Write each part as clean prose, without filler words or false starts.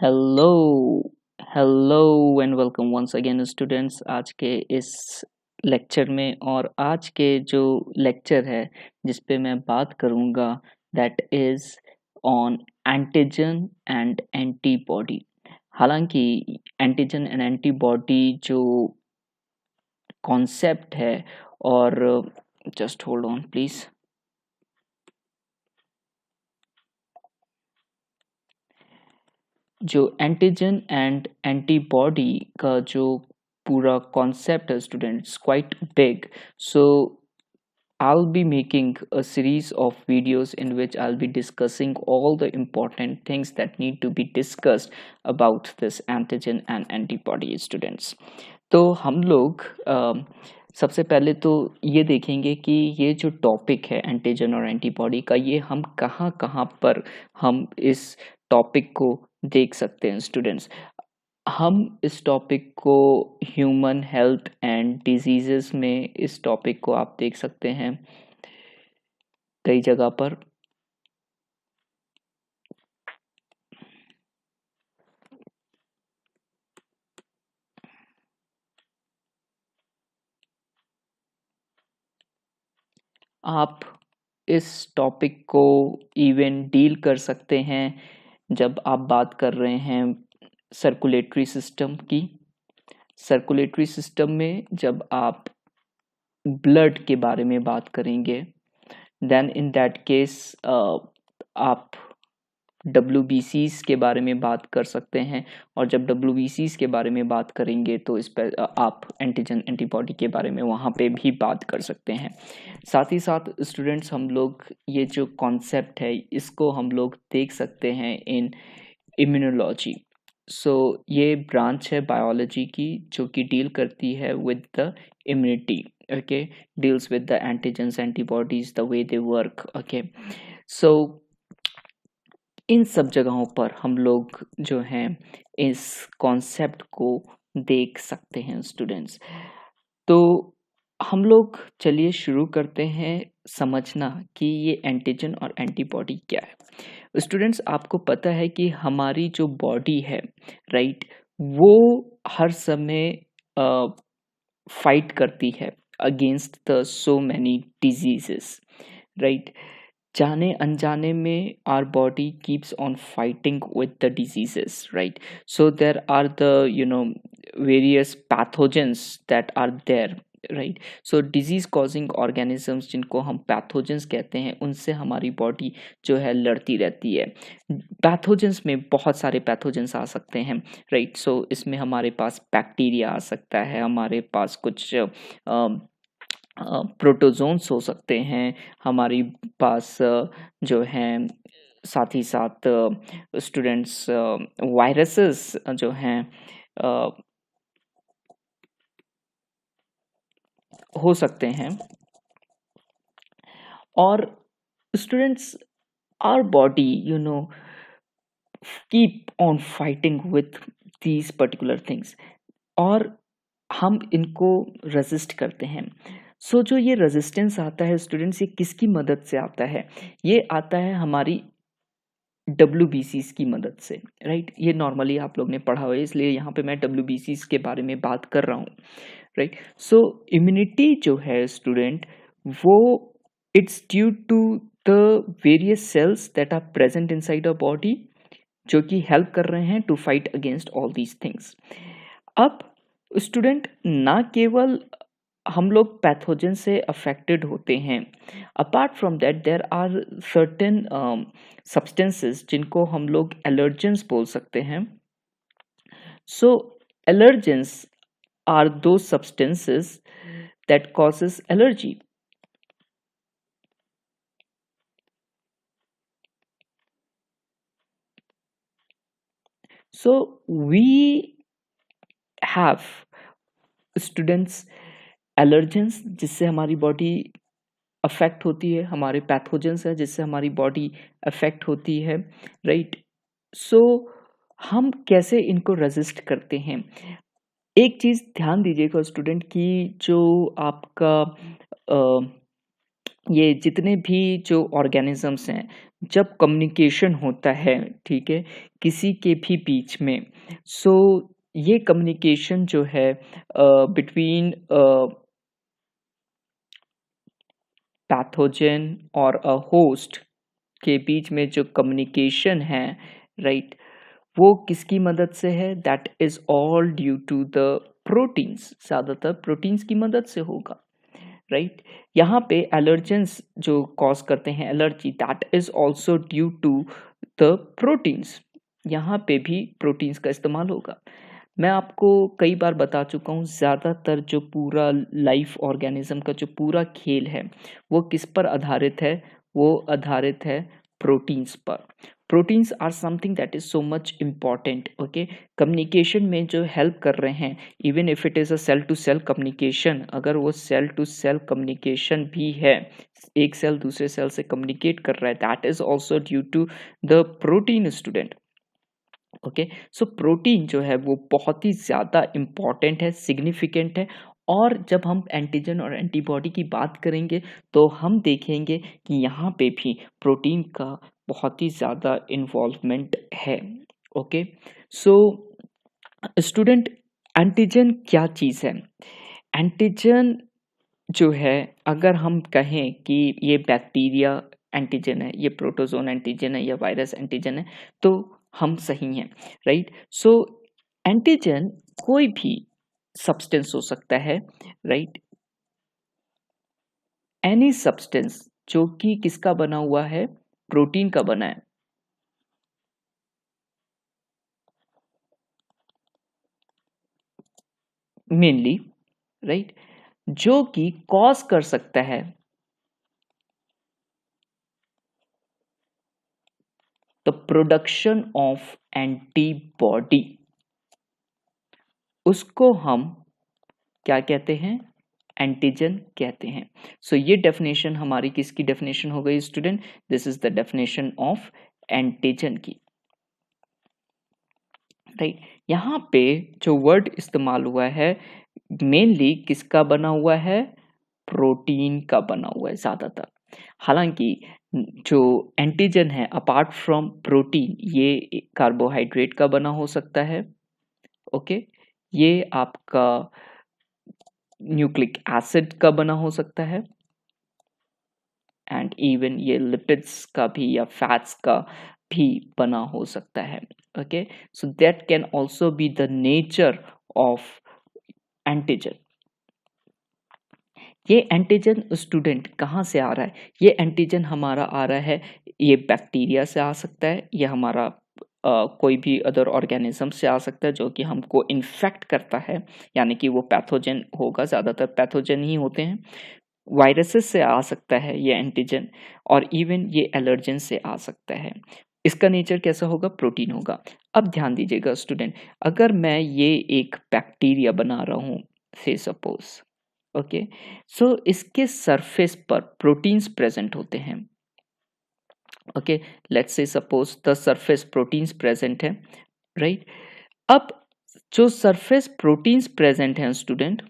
Hello hello and welcome once again students आज के इस लेक्चर में। और आज के जो लेक्चर है जिस पे मैं बात करूंगा that is on antigen and antibody. हालांकि एंटीजन एंड एंटीबॉडी जो कॉन्सेप्ट है और जस्ट होल्ड ऑन प्लीज। जो एंटीजन एंड एंटीबॉडी का जो पूरा कॉन्सेप्ट है students quite big, so I'll be making a series of videos in which I'll be discussing all the important things that need to be discussed about this antigen and antibody students. तो हम लोग सबसे पहले तो ये देखेंगे कि ये जो टॉपिक है एंटीजन और एंटीबॉडी का, ये हम कहाँ कहाँ पर हम इस टॉपिक को देख सकते हैं स्टूडेंट्स। हम इस टॉपिक को ह्यूमन हेल्थ एंड डिजीजेस में इस टॉपिक को आप देख सकते हैं कई जगह पर। आप इस टॉपिक को इवन डील कर सकते हैं जब आप बात कर रहे हैं सर्कुलेटरी सिस्टम की। सर्कुलेटरी सिस्टम में जब आप ब्लड के बारे में बात करेंगे देन इन दैट केस आप WBCs के बारे में बात कर सकते हैं। और जब WBCs के बारे में बात करेंगे तो इस पर आप एंटीजन एंटीबॉडी के बारे में वहाँ पे भी बात कर सकते हैं। साथ ही साथ स्टूडेंट्स हम लोग ये जो कॉन्सेप्ट है इसको हम लोग देख सकते हैं इन इम्यूनोलॉजी। ये ब्रांच है बायोलॉजी की जो कि डील करती है with the immunity. Okay, deals with the antigens antibodies the way they work. Okay, so इन सब जगहों पर हम लोग जो हैं इस कॉन्सेप्ट को देख सकते हैं स्टूडेंट्स। तो हम लोग चलिए शुरू करते हैं समझना कि ये एंटीजन और एंटीबॉडी क्या है। स्टूडेंट्स आपको पता है कि हमारी जो बॉडी है राइट, वो हर समय फाइट करती है against the so many diseases right. जाने अनजाने में our body keeps on fighting with the diseases, right? So there are the various pathogens that are there, right? So disease causing organisms जिनको हम pathogens कहते हैं उनसे हमारी बॉडी जो है लड़ती रहती है। पैथोजेंस में बहुत सारे पैथोजेंस आ सकते हैं राइट। सो इसमें हमारे पास बैक्टीरिया आ सकता है, हमारे पास कुछ प्रोटोजोन्स हो सकते हैं, हमारी पास जो हैं साथ ही साथ स्टूडेंट्स वायरसेस जो हैं हो सकते हैं। और students our body keep on fighting with these particular things और हम इनको रेजिस्ट करते हैं। जो ये रेजिस्टेंस आता है स्टूडेंट्स, ये किसकी मदद से आता है? ये आता है हमारी WBCs की मदद से राइट। ये नॉर्मली आप लोग ने पढ़ा हुआ है इसलिए यहाँ पे मैं WBCs के बारे में बात कर रहा हूँ राइट। इम्यूनिटी जो है स्टूडेंट वो it's due to the various cells that are present inside a body जो कि हेल्प कर रहे हैं to fight against all these things. अब स्टूडेंट ना केवल हम लोग पैथोजन से अफेक्टेड होते हैं, apart from that there are certain substances जिनको हम लोग एलर्जेंस बोल सकते हैं। Allergens are the substances that causes allergy. We have students allergens जिससे हमारी बॉडी अफेक्ट होती है, हमारे पैथोजेंस है जिससे हमारी बॉडी अफेक्ट होती है राइट। हम कैसे इनको रेजिस्ट करते हैं? एक चीज ध्यान दीजिएगा स्टूडेंट कि जो आपका ये जितने भी जो ऑर्गेनिजम्स हैं, जब कम्युनिकेशन होता है, ठीक है, किसी के भी बीच में, सो ये कम्युनिकेशन जो है बिटवीन पैथोजन और अ होस्ट के बीच में जो कम्युनिकेशन है, राइट, वो किसकी मदद से है? That is all due to the proteins, ज़्यादातर प्रोटीन्स की मदद से होगा, राइट। यहाँ पे एलर्जेंस जो कॉज करते हैं allergy, that is also due to the proteins. यहाँ पे भी प्रोटीन्स का इस्तेमाल होगा। मैं आपको कई बार बता चुका हूँ, ज़्यादातर जो पूरा लाइफ ऑर्गेनिज्म का जो पूरा खेल है वो किस पर आधारित है? वो आधारित है प्रोटीन्स पर। Proteins are something that is so much important, okay. Communication में जो हेल्प कर रहे हैं, even if it is a cell to cell communication, अगर वो सेल टू सेल कम्युनिकेशन भी है, एक सेल दूसरे सेल से कम्युनिकेट कर रहा है, that is also due to the protein student, okay. So protein जो है वो बहुत ही ज़्यादा इम्पॉर्टेंट है, सिग्निफिकेंट है। और जब हम एंटीजन और एंटीबॉडी की बात करेंगे तो हम देखेंगे कि यहाँ पे भी प्रोटीन का बहुत ही ज़्यादा इन्वॉल्वमेंट है, ओके। सो स्टूडेंट, एंटीजन क्या चीज़ है? एंटीजन जो है, अगर हम कहें कि ये बैक्टीरिया एंटीजन है, ये प्रोटोजोन एंटीजन है या वायरस एंटीजन है, तो हम सही हैं, राइट। सो एंटीजन कोई भी सब्सटेंस हो सकता है, राइट, एनी सब्सटेंस जो कि किसका बना हुआ है? प्रोटीन का बना है, मेनली, राइट, जो कि कॉज कर सकता है द प्रोडक्शन ऑफ एंटीबॉडी। उसको हम क्या कहते हैं? एंटीजन कहते हैं। सो ये डेफिनेशन हमारी किसकी डेफिनेशन हो गई student? This is the definition of antigen की, राइट। यहाँ पे जो वर्ड इस्तेमाल हुआ है मेनली किसका बना हुआ है? प्रोटीन का बना हुआ है ज़्यादातर। हालांकि जो एंटीजन है अपार्ट फ्रॉम प्रोटीन, ये कार्बोहाइड्रेट का बना हो सकता है, ओके। ये आपका न्यूक्लिक एसिड का बना हो सकता है, एंड इवन ये लिपिड्स का भी या फैट्स का भी बना हो सकता है, okay. So that can also be the nature of antigen. ये एंटीजन स्टूडेंट कहाँ से आ रहा है? ये एंटीजन हमारा आ रहा है, ये बैक्टीरिया से आ सकता है, ये हमारा कोई भी अदर ऑर्गेनिज्म से आ सकता है जो कि हमको इन्फेक्ट करता है, यानी कि वो पैथोजन होगा, ज़्यादातर पैथोजन ही होते हैं। वायरसेस से आ सकता है ये एंटीजन, और इवन ये एलर्जन से आ सकता है। इसका नेचर कैसा होगा? प्रोटीन होगा। अब ध्यान दीजिएगा स्टूडेंट, अगर मैं ये एक बैक्टीरिया बना रहा हूँ, से सपोज, ओके, सो इसके सरफेस पर प्रोटीन्स प्रेजेंट होते हैं, okay. Let's say suppose the surface proteins present है, राइट। अब जो सरफेस प्रोटीन्स प्रेजेंट हैं स्टूडेंट,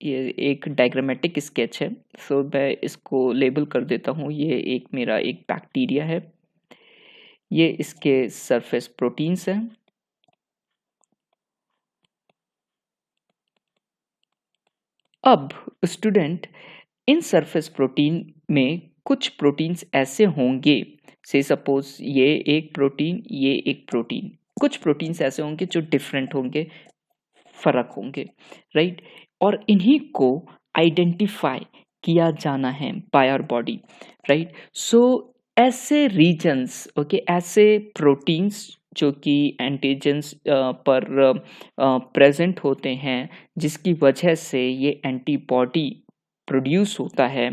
ये एक डायग्रामेटिक स्केच है, सो मैं इसको लेबल कर देता हूँ, ये एक मेरा एक बैक्टीरिया है, ये इसके सरफेस प्रोटीन्स हैं। अब स्टूडेंट, इन सरफेस प्रोटीन में कुछ प्रोटीन्स ऐसे होंगे, से सपोज ये एक प्रोटीन, ये एक प्रोटीन, कुछ प्रोटीन्स ऐसे होंगे जो डिफरेंट होंगे, फर्क होंगे, राइट। और इन्हीं को आइडेंटिफाई किया जाना है बाय आवर बॉडी, राइट। सो ऐसे रीजन्स, ओके, ऐसे प्रोटीन्स जो कि एंटीजेंस पर प्रेजेंट होते हैं, जिसकी वजह से ये एंटीबॉडी प्रोड्यूस होता है,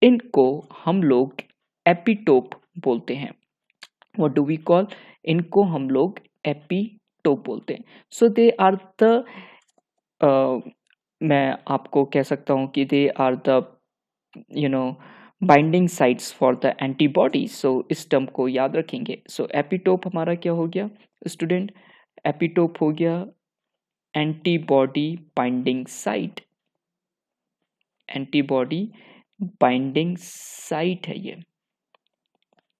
इनको हम लोग एपिटोप बोलते हैं। What do we call? इनको हम लोग एपिटोप बोलते हैं। सो दे आर द, मैं आपको कह सकता हूँ कि they are the, you know, binding sites for the antibody. So इस टर्म को याद रखेंगे। सो एपिटोप हमारा क्या हो गया स्टूडेंट? एपिटोप हो गया antibody binding site, antibody binding site है ये,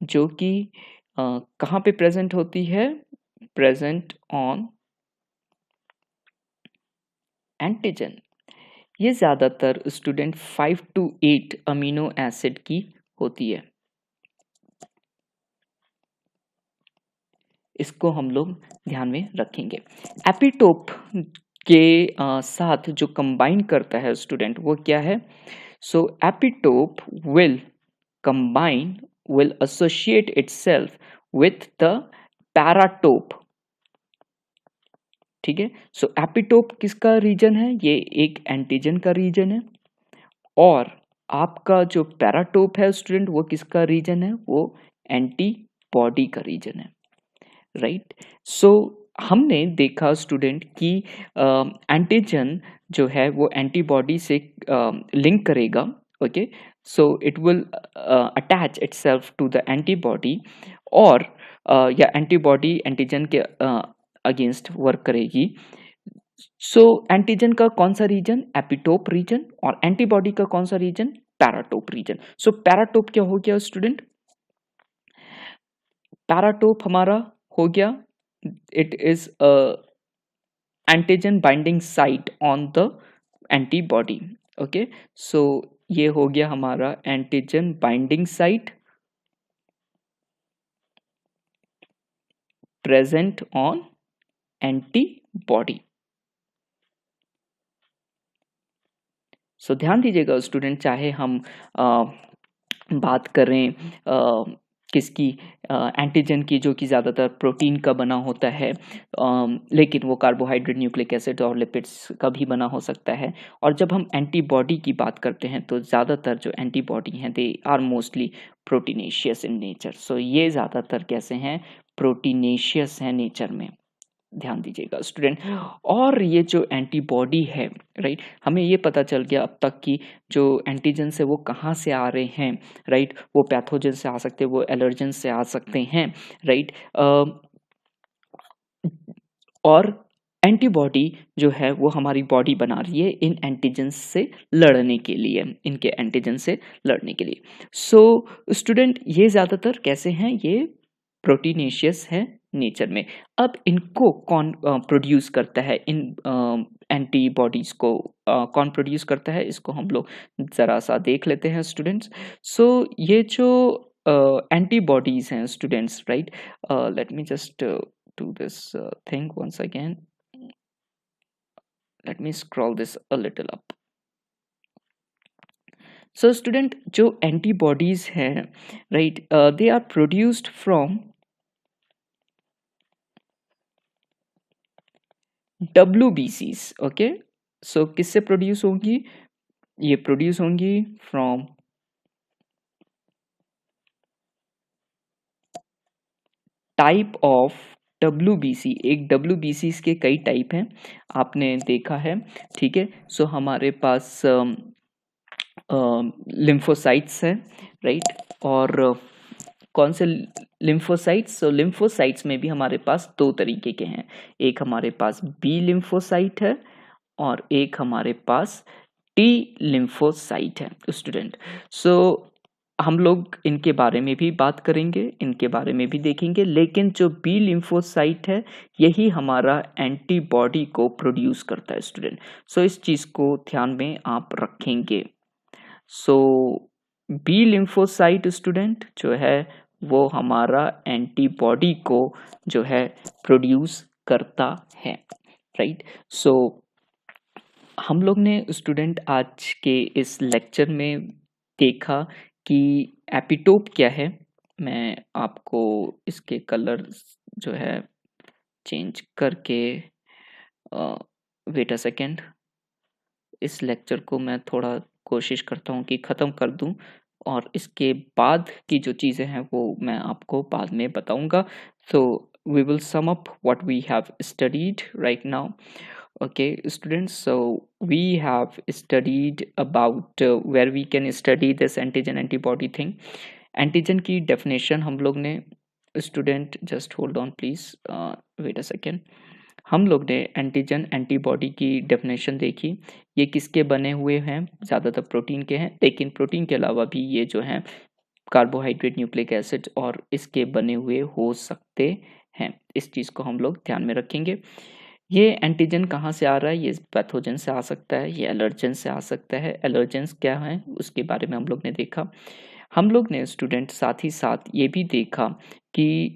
जो कि कहाँ पे प्रेजेंट होती है? Present on antigen. ये ज़्यादातर स्टूडेंट 5 to 8 अमीनो एसिड की होती है। इसको हम लोग ध्यान में रखेंगे। एपिटोप के साथ जो कंबाइन करता है स्टूडेंट, वो क्या है? So epitope will combine, will associate itself with the paratope. ठीक है, सो एपिटोप किसका रीजन है? ये एक एंटीजन का रीजन है। और आपका जो पैराटोप है स्टूडेंट, वो किसका रीजन है? वो एंटीबॉडी का रीजन है, राइट। सो हमने देखा स्टूडेंट कि एंटीजन जो है वो एंटीबॉडी से लिंक करेगा। Okay, so it will attach itself to the antibody, और या एंटीबॉडी एंटीजन के अगेंस्ट वर्क करेगी। सो एंटीजन का कौन सा रीजन? Epitope region. और एंटीबॉडी का कौन सा रीजन? Paratope region. सो पैराटोप क्या हो गया स्टूडेंट? पैराटोप हमारा हो गया, it is antigen binding site on the antibody. Okay, so ये हो गया हमारा antigen binding site present on antibody. So ध्यान दीजिएगा स्टूडेंट, चाहे हम बात करें किसकी, एंटीजन की, जो कि ज़्यादातर प्रोटीन का बना होता है, लेकिन वो कार्बोहाइड्रेट, न्यूक्लिक एसिड और लिपिड्स का भी बना हो सकता है। और जब हम एंटीबॉडी की बात करते हैं तो ज़्यादातर जो एंटीबॉडी हैं they are mostly proteinaceous in nature. So ये ज़्यादातर कैसे हैं? प्रोटीनेशियस हैं नेचर में। ध्यान दीजिएगा स्टूडेंट। और ये जो एंटीबॉडी है, राइट, हमें ये पता चल गया अब तक कि जो एंटीजन से वो कहाँ से आ रहे हैं, राइट। वो पैथोजन से आ सकते हैं, वो एलर्जन से आ सकते हैं, राइट। और एंटीबॉडी जो है वो हमारी बॉडी बना रही है इन एंटीजन से लड़ने के लिए, इनके एंटीजन से लड़ने के लिए। सो स्टूडेंट, ये ज़्यादातर कैसे हैं? ये प्रोटीनेशियस है नेचर में। अब इनको कौन प्रोड्यूस करता है? इन एंटीबॉडीज को कौन प्रोड्यूस करता है? इसको हम लोग ज़रा सा देख लेते हैं स्टूडेंट्स। सो ये जो एंटीबॉडीज हैं students, right, let me just do this thing once again. Let me scroll this a little up. So student, जो antibodies हैं, right, they are produced from WBCs. Okay, so किससे प्रोड्यूस होंगी? ये produce होंगी from type of WBC। एक WBC के कई type हैं, आपने देखा है, ठीक है। सो हमारे पास लिम्फोसाइट्स है, राइट। और कौन से लिम्फोसाइट्स? सो लिम्फोसाइट्स में भी हमारे पास दो तरीके के हैं। एक हमारे पास बी लिम्फोसाइट है और एक हमारे पास टी लिम्फोसाइट है स्टूडेंट। सो हम लोग इनके बारे में भी बात करेंगे, इनके बारे में भी देखेंगे, लेकिन जो बी लिम्फोसाइट है यही हमारा एंटीबॉडी को प्रोड्यूस करता है स्टूडेंट। सो इस चीज़ को ध्यान में आप रखेंगे। सो बी लिम्फोसाइट स्टूडेंट जो है वो हमारा एंटीबॉडी को जो है प्रोड्यूस करता है, राइट। सो हम लोग ने स्टूडेंट आज के इस लेक्चर में देखा कि एपिटोप क्या है। मैं आपको इसके कलर जो है चेंज करके, वेट अ सेकेंड, इस लेक्चर को मैं थोड़ा कोशिश करता हूँ कि ख़त्म कर दूँ, और इसके बाद की जो चीज़ें हैं वो मैं आपको बाद में बताऊँगा। So we will sum up what we have studied right now. Okay students, so we have studied about where we can study this antigen antibody thing. Antigen की definition हम लोग ने, student just hold on please, wait a second. हम लोग ने antigen antibody की definition देखी। ये किसके बने हुए हैं? ज़्यादातर प्रोटीन के हैं, लेकिन प्रोटीन के अलावा भी ये जो हैं कार्बोहाइड्रेट, न्यूक्लिक एसिड और इसके बने हुए हो सकते हैं। इस चीज़ को हम लोग ध्यान में रखेंगे। ये एंटीजन कहाँ से आ रहा है? ये पैथोजन से आ सकता है, ये एलर्जन से आ सकता है। एलर्जेंस क्या हैं उसके बारे में हम लोग ने देखा। हम लोग ने स्टूडेंट साथ ही साथ ये भी देखा कि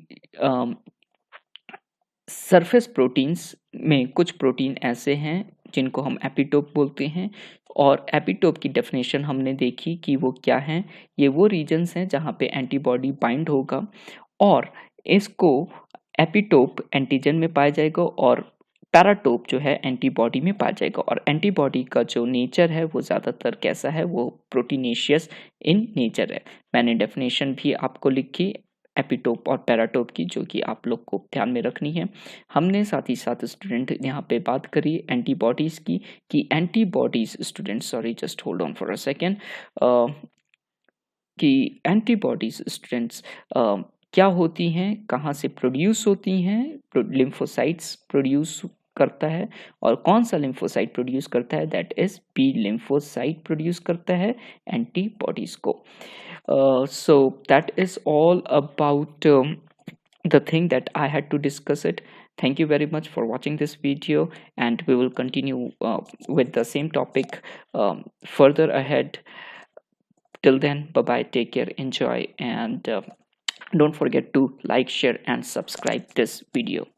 सरफेस प्रोटीन्स में कुछ प्रोटीन ऐसे हैं जिनको हम एपिटोप बोलते हैं, और एपिटोप की डेफिनेशन हमने देखी कि वो क्या हैं। ये वो रीजन्स हैं जहाँ पे एंटीबॉडी बाइंड होगा, और इसको एपिटोप एंटीजन में पाया जाएगा और पैराटोप जो है एंटीबॉडी में पाया जाएगा। और एंटीबॉडी का जो नेचर है वो ज़्यादातर कैसा है? वो प्रोटीनेशियस इन नेचर है। मैंने डेफिनेशन भी आपको लिखी एपिटोप और पैराटोप की, जो कि आप लोग को ध्यान में रखनी है। हमने साथ ही साथ स्टूडेंट यहाँ पे बात करी एंटीबॉडीज़ की, कि antibodies student, sorry just hold on for a second, कि एंटीबॉडीज़ स्टूडेंट्स क्या होती हैं, कहाँ से प्रोड्यूस होती हैं? लिम्फोसाइट्स प्रोड्यूस करता है, और कौन सा लिम्फोसाइट प्रोड्यूस करता है? That is B lymphocyte produce करता है एंटीबॉडीज़ को। So that is all about the thing that I had to discuss it. Thank you very much for watching this video, and we will continue with the same topic further ahead. Till then, bye bye, take care, enjoy, and don't forget to like, share and subscribe this video.